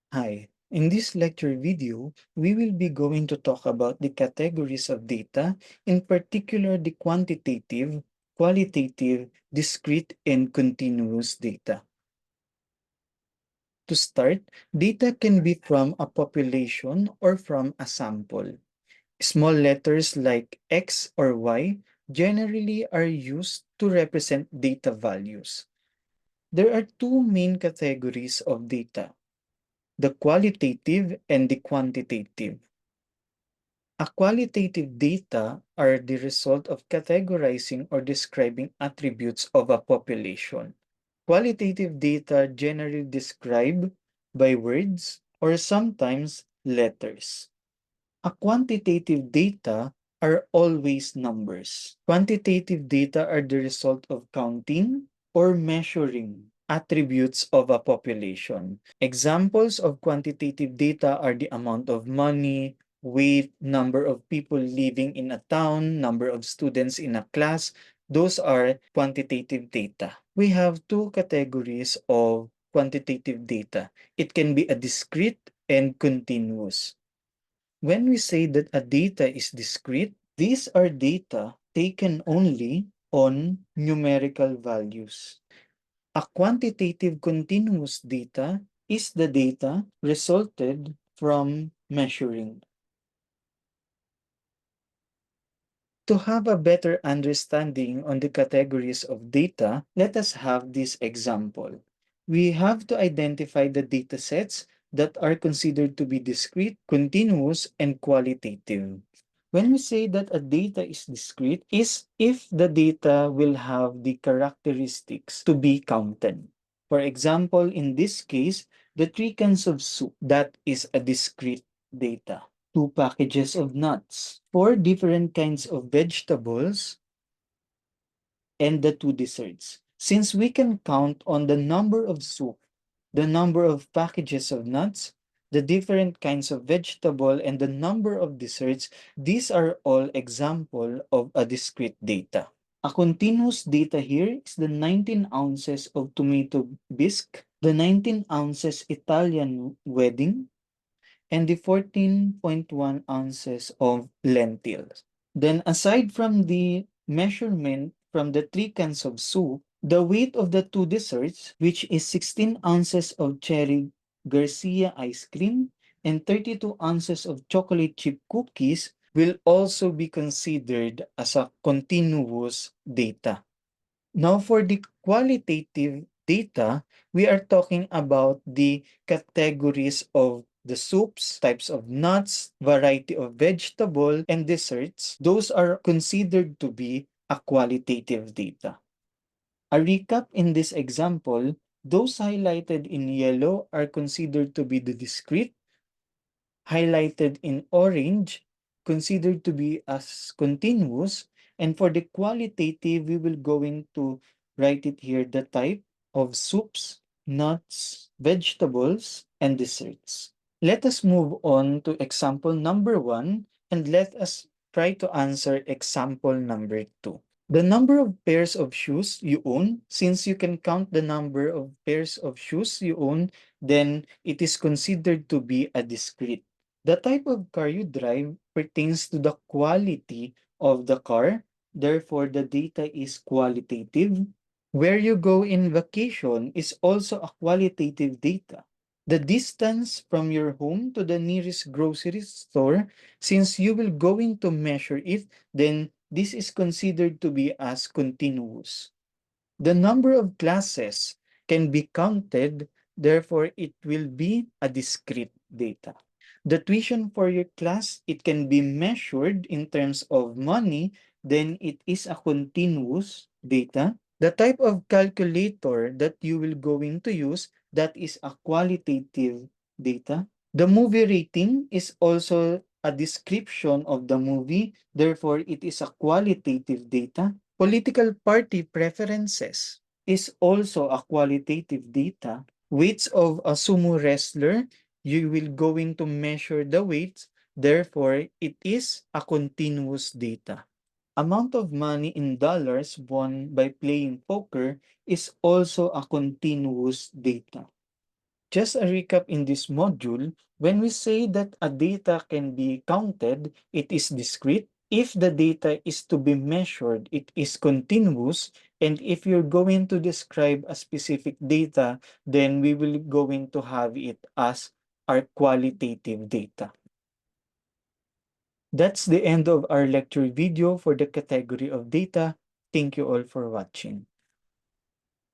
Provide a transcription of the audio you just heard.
Hi, in this lecture video, we will be going to talk about the categories of data, in particular the quantitative, qualitative, discrete, and continuous data. To start, data can be from a population or from a sample. Small letters like X or Y generally are used to represent data values. There are two main categories of data: the qualitative and the quantitative. A qualitative data are the result of categorizing or describing attributes of a population. Qualitative data generally described by words or sometimes letters. A quantitative data are always numbers. Quantitative data are the result of counting or measuring attributes of a population. Examples of quantitative data are the amount of money, weight, number of people living in a town, number of students in a class. Those are quantitative data. We have two categories of quantitative data. It can be a discrete and continuous. When we say that a data is discrete, these are data taken only on numerical values. A quantitative continuous data is the data resulted from measuring. To have a better understanding on the categories of data, let us have this example. We have to identify the data sets that are considered to be discrete, continuous, and qualitative. When we say that a data is discrete, is if the data will have the characteristics to be counted. For example, in this case, the 3 cans of soup, that is a discrete data. 2 packages of nuts, 4 different kinds of vegetables, and the 2 desserts. Since we can count on the number of soup, the number of packages of nuts, the different kinds of vegetable, and the number of desserts, these are all example of a discrete data. A continuous data here is the 19 ounces of tomato bisque, the 19 ounces Italian wedding, and the 14.1 ounces of lentils. Then aside from the measurement from the 3 cans of soup, the weight of the 2 desserts, which is 16 ounces of cherry Garcia ice cream and 32 ounces of chocolate chip cookies, will also be considered as a continuous data. Now, for the qualitative data, we are talking about the categories of the soups, types of nuts, variety of vegetable, and desserts. Those are considered to be a qualitative data. A recap in this example, those highlighted in yellow are considered to be the discrete, highlighted in orange, considered to be as continuous, and for the qualitative, we will going to write it here, the type of soups, nuts, vegetables, and desserts. Let us move on to example number 1, and let us try to answer example number 2. The number of pairs of shoes you own, since you can count the number of pairs of shoes you own, then it is considered to be a discrete. The type of car you drive pertains to the quality of the car. Therefore, the data is qualitative. Where you go in vacation is also a qualitative data. The distance from your home to the nearest grocery store, since you will going to measure it, then this is considered to be as continuous. The number of classes can be counted, therefore it will be a discrete data. The tuition for your class, it can be measured in terms of money, then it is a continuous data. The type of calculator that you will going to use, that is a qualitative data. The movie rating is also a description of the movie, therefore it is a qualitative data. Political party preferences is also a qualitative data. Weights of a sumo wrestler, you will going to measure the weights, therefore it is a continuous data. Amount of money in dollars won by playing poker is also a continuous data. Just a recap in this module, when we say that a data can be counted, it is discrete. If the data is to be measured, it is continuous. And if you're going to describe a specific data, then we will going to have it as our qualitative data. That's the end of our lecture video for the category of data. Thank you all for watching.